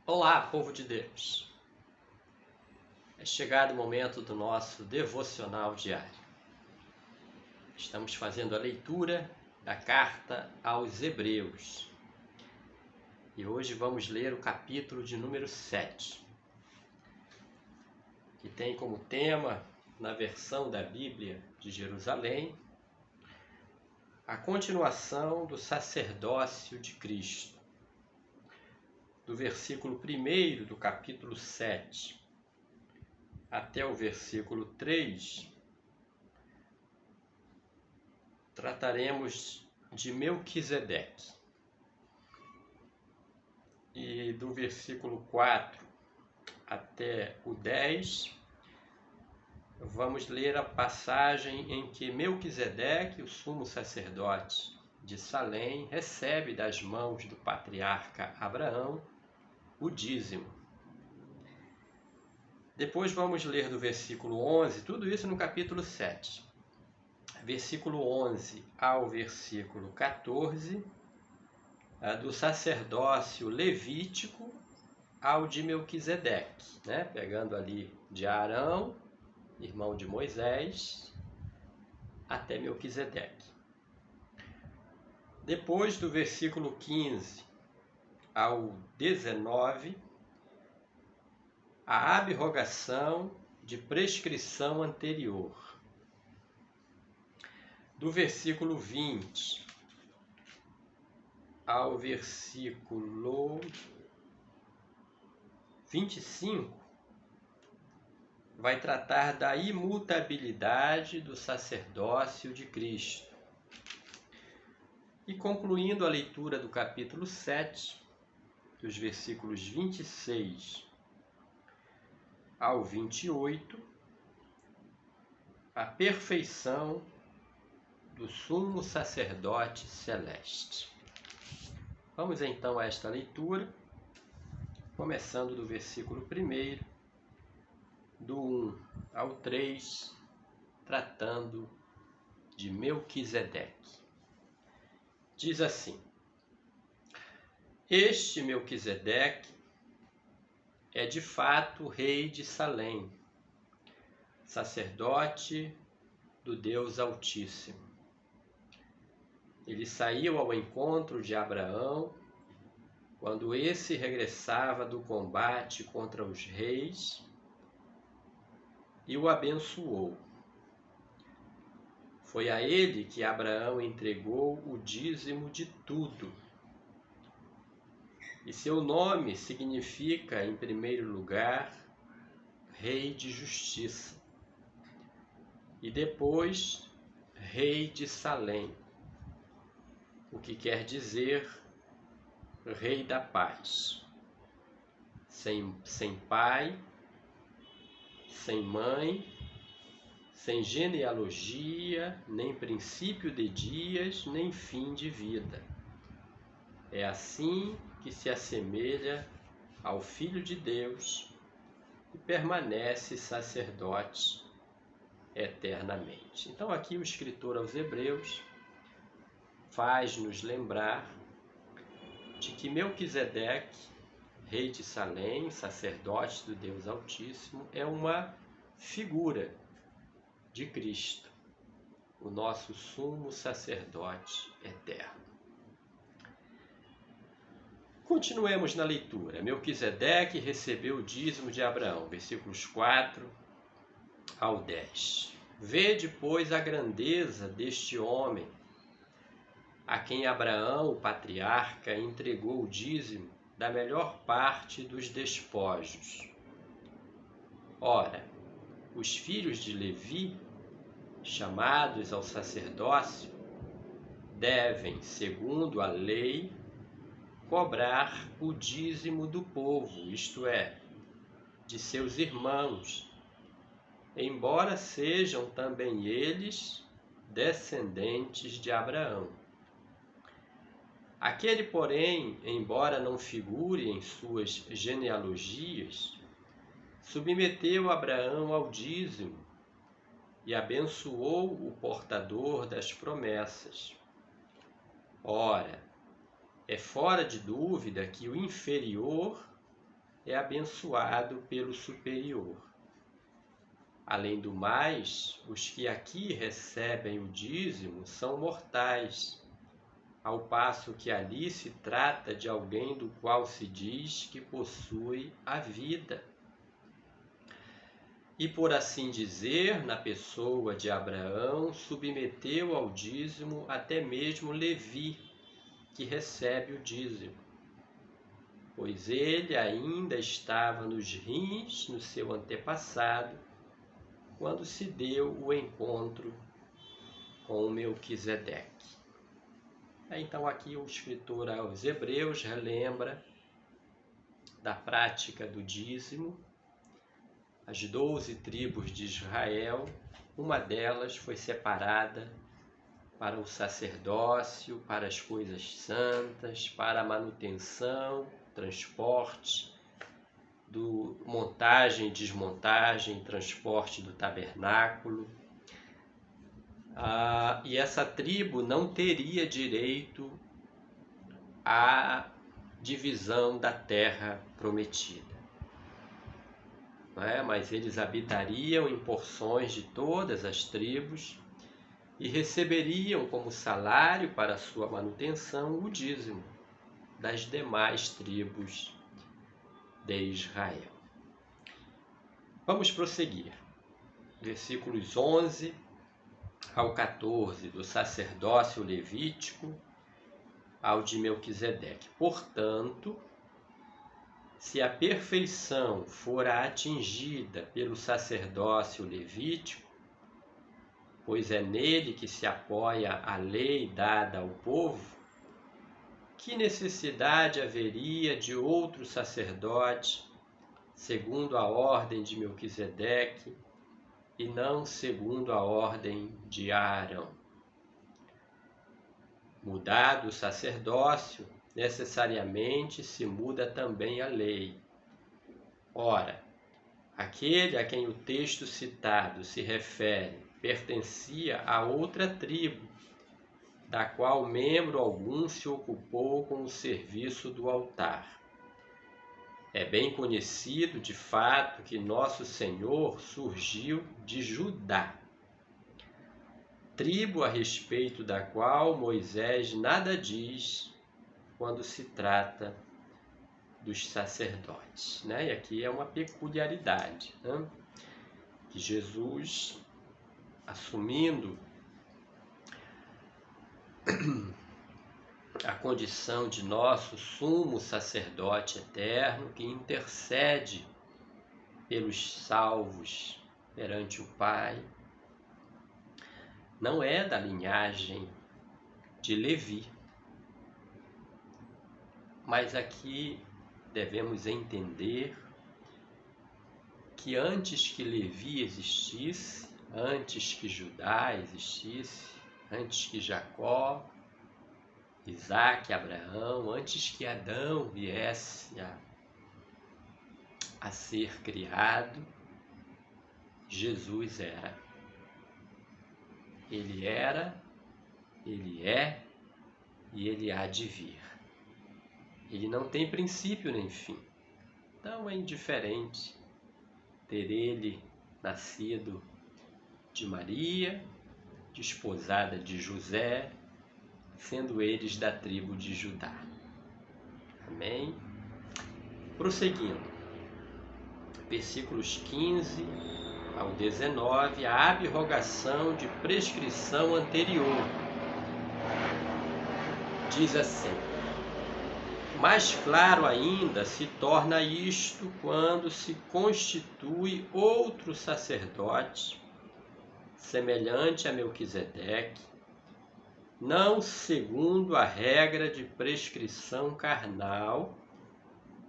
Olá, povo de Deus! É chegado o momento do nosso devocional diário. Estamos fazendo a leitura da carta aos Hebreus. E hoje vamos ler o capítulo de número 7, que tem como tema, na versão da Bíblia de Jerusalém, a continuação do sacerdócio de Cristo. Do versículo 1 do capítulo 7 até o versículo 3, trataremos de Melquisedeque. E do versículo 4 até o 10, vamos ler a passagem em que Melquisedeque, o sumo sacerdote de Salém, recebe das mãos do patriarca Abraão o dízimo. Depois vamos ler do versículo 11, tudo isso no capítulo 7. Versículo 11 ao versículo 14, do sacerdócio levítico ao de Melquisedeque, né? Pegando ali de Arão, irmão de Moisés, até Melquisedeque. Depois do versículo 15 ao 19, a abrogação de prescrição anterior. Do versículo 20 ao versículo 25, vai tratar da imutabilidade do sacerdócio de Cristo. E concluindo a leitura do capítulo 7, dos versículos 26 ao 28, a perfeição do sumo sacerdote celeste. Vamos então a esta leitura, começando do versículo 1, do 1 ao 3, tratando de Melquisedeque. Diz assim: Este Melquisedeque é de fato rei de Salém, sacerdote do Deus Altíssimo. Ele saiu ao encontro de Abraão quando esse regressava do combate contra os reis e o abençoou. Foi a ele que Abraão entregou o dízimo de tudo. E seu nome significa, em primeiro lugar, Rei de Justiça, e depois Rei de Salém, o que quer dizer Rei da Paz. Sem pai, sem mãe, sem genealogia, nem princípio de dias, nem fim de vida. É assim que se assemelha ao Filho de Deus e permanece sacerdote eternamente. Então aqui o escritor aos Hebreus faz-nos lembrar de que Melquisedeque, rei de Salém, sacerdote do Deus Altíssimo, é uma figura de Cristo, o nosso sumo sacerdote eterno. Continuemos na leitura. Melquisedeque recebeu o dízimo de Abraão, versículos 4 ao 10. Vede, pois, a grandeza deste homem, a quem Abraão, o patriarca, entregou o dízimo da melhor parte dos despojos. Ora, os filhos de Levi, chamados ao sacerdócio, devem, segundo a lei, cobrar o dízimo do povo, isto é, de seus irmãos, embora sejam também eles descendentes de Abraão. Aquele, porém, embora não figure em suas genealogias, submeteu Abraão ao dízimo e abençoou o portador das promessas. Ora, é fora de dúvida que o inferior é abençoado pelo superior. Além do mais, os que aqui recebem o dízimo são mortais, ao passo que ali se trata de alguém do qual se diz que possui a vida. E, por assim dizer, na pessoa de Abraão, submeteu ao dízimo até mesmo Levi, que recebe o dízimo, pois ele ainda estava nos rins no seu antepassado, quando se deu o encontro com Melquisedeque. Então aqui o escritor aos Hebreus relembra da prática do dízimo. As 12 tribos de Israel, uma delas foi separada para o sacerdócio, para as coisas santas, para a manutenção, transporte, montagem, desmontagem, transporte do tabernáculo. E essa tribo não teria direito à divisão da terra prometida. Mas eles habitariam em porções de todas as tribos e receberiam como salário para sua manutenção o dízimo das demais tribos de Israel. Vamos prosseguir. Versículos 11 ao 14 do sacerdócio levítico ao de Melquisedeque. Portanto, se a perfeição fora atingida pelo sacerdócio levítico, pois é nele que se apoia a lei dada ao povo, que necessidade haveria de outro sacerdote, segundo a ordem de Melquisedeque, e não segundo a ordem de Arão? Mudado o sacerdócio, necessariamente se muda também a lei. Ora, aquele a quem o texto citado se refere pertencia a outra tribo, da qual membro algum se ocupou com o serviço do altar. É bem conhecido, de fato, que nosso Senhor surgiu de Judá, tribo a respeito da qual Moisés nada diz quando se trata dos sacerdotes. E aqui é uma peculiaridade, que Jesus, assumindo a condição de nosso sumo sacerdote eterno, que intercede pelos salvos perante o Pai, não é da linhagem de Levi. Mas aqui devemos entender que antes que Levi existisse, antes que Judá existisse, antes que Jacó, Isaac, Abraão, antes que Adão viesse a ser criado, Jesus era. Ele era, ele é e ele há de vir. Ele não tem princípio nem fim. Então é indiferente ter ele nascido de Maria, desposada de José, sendo eles da tribo de Judá. Amém? Prosseguindo. Versículos 15 ao 19, a abrogação de prescrição anterior. Diz assim: mais claro ainda se torna isto quando se constitui outro sacerdote, semelhante a Melquisedeque, não segundo a regra de prescrição carnal,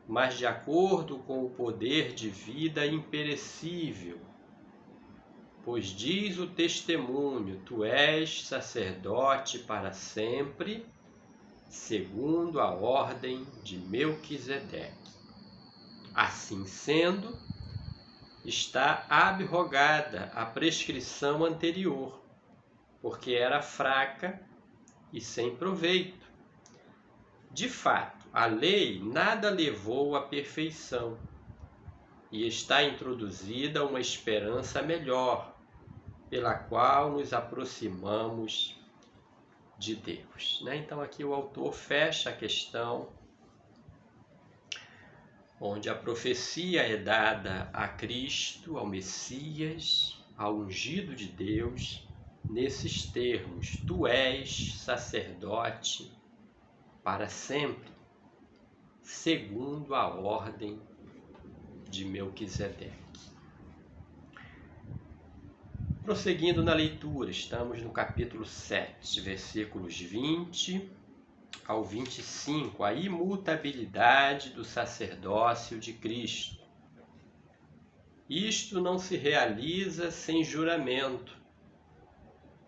mas de acordo com o poder de vida imperecível. Pois diz o testemunho: tu és sacerdote para sempre, segundo a ordem de Melquisedeque. Assim sendo, está abrogada a prescrição anterior, porque era fraca e sem proveito. De fato, a lei nada levou à perfeição e está introduzida uma esperança melhor, pela qual nos aproximamos de Deus. Então aqui o autor fecha a questão onde a profecia é dada a Cristo, ao Messias, ao ungido de Deus, nesses termos: tu és sacerdote para sempre, segundo a ordem de Melquisedeque. Prosseguindo na leitura, estamos no capítulo 7, versículos 20 ao 25, a imutabilidade do sacerdócio de Cristo. Isto não se realiza sem juramento.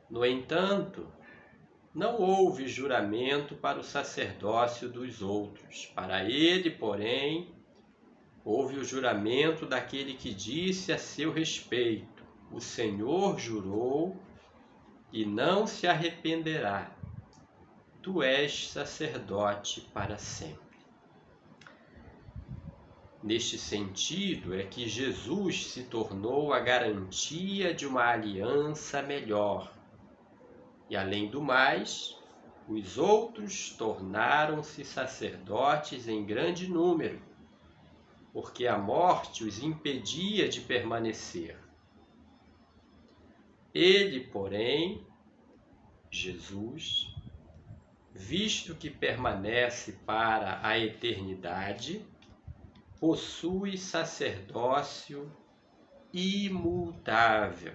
No entanto, não houve juramento para o sacerdócio dos outros. Para ele, porém, houve o juramento daquele que disse a seu respeito: o Senhor jurou e não se arrependerá. Tu és sacerdote para sempre. Neste sentido é que Jesus se tornou a garantia de uma aliança melhor. E além do mais, os outros tornaram-se sacerdotes em grande número, porque a morte os impedia de permanecer. Ele, porém, Jesus, visto que permanece para a eternidade, possui sacerdócio imutável.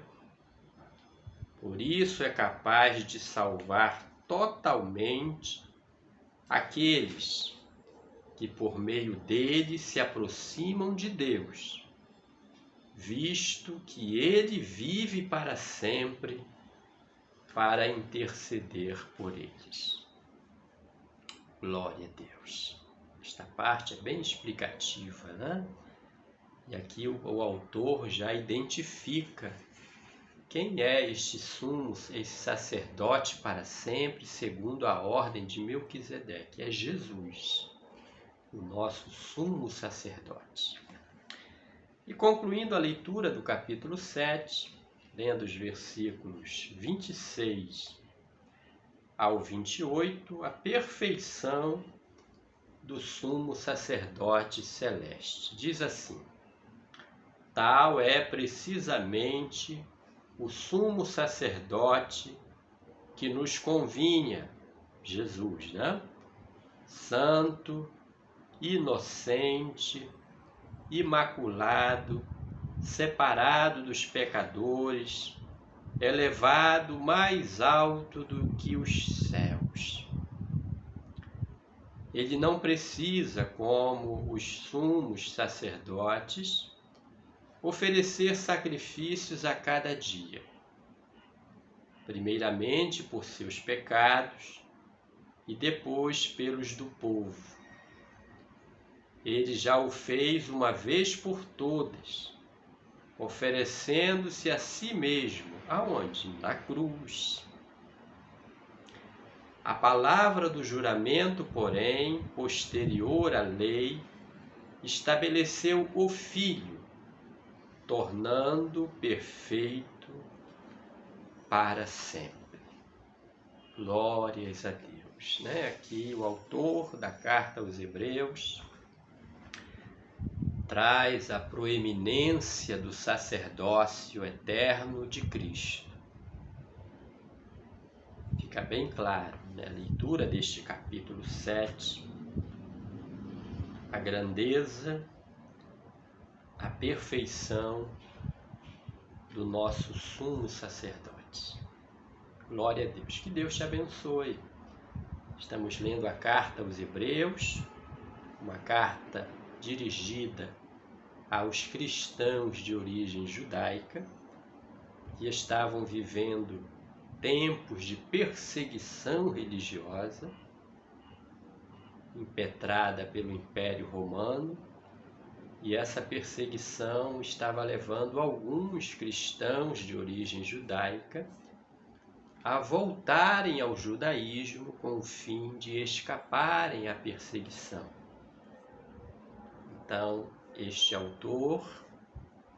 Por isso é capaz de salvar totalmente aqueles que por meio dele se aproximam de Deus, visto que ele vive para sempre para interceder por eles. Glória a Deus. Esta parte é bem explicativa, né? E aqui o autor já identifica quem é este sumo, esse sacerdote para sempre, segundo a ordem de Melquisedeque. É Jesus, o nosso sumo sacerdote. E concluindo a leitura do capítulo 7, lendo os versículos 26 ao 28, a perfeição do sumo sacerdote celeste. Diz assim: tal é precisamente o sumo sacerdote que nos convinha, Jesus, santo, inocente, imaculado, separado dos pecadores, elevado mais alto do que os céus. Ele não precisa, como os sumos sacerdotes, oferecer sacrifícios a cada dia, primeiramente por seus pecados e depois pelos do povo. Ele já o fez uma vez por todas, oferecendo-se a si mesmo. Aonde? Na cruz. A palavra do juramento, porém, posterior à lei, estabeleceu o Filho, tornando perfeito para sempre. Glórias a Deus. Aqui o autor da carta aos Hebreus traz a proeminência do sacerdócio eterno de Cristo. Fica bem claro na leitura deste capítulo 7, a grandeza, a perfeição do nosso sumo sacerdote. Glória a Deus. Que Deus te abençoe. Estamos lendo a carta aos Hebreus, uma carta dirigida aos cristãos de origem judaica que estavam vivendo tempos de perseguição religiosa impetrada pelo Império Romano, e essa perseguição estava levando alguns cristãos de origem judaica a voltarem ao judaísmo com o fim de escaparem à perseguição. Então, este autor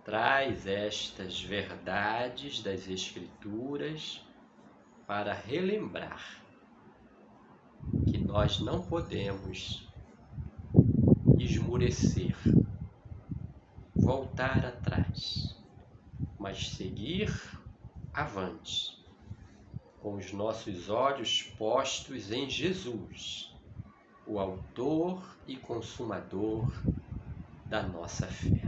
traz estas verdades das Escrituras para relembrar que nós não podemos esmurecer, voltar atrás, mas seguir avante, com os nossos olhos postos em Jesus, o autor e consumador da nossa fé.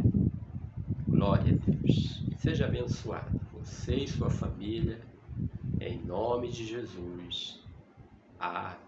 Glória a Deus. Seja abençoado, você e sua família, em nome de Jesus. Amém.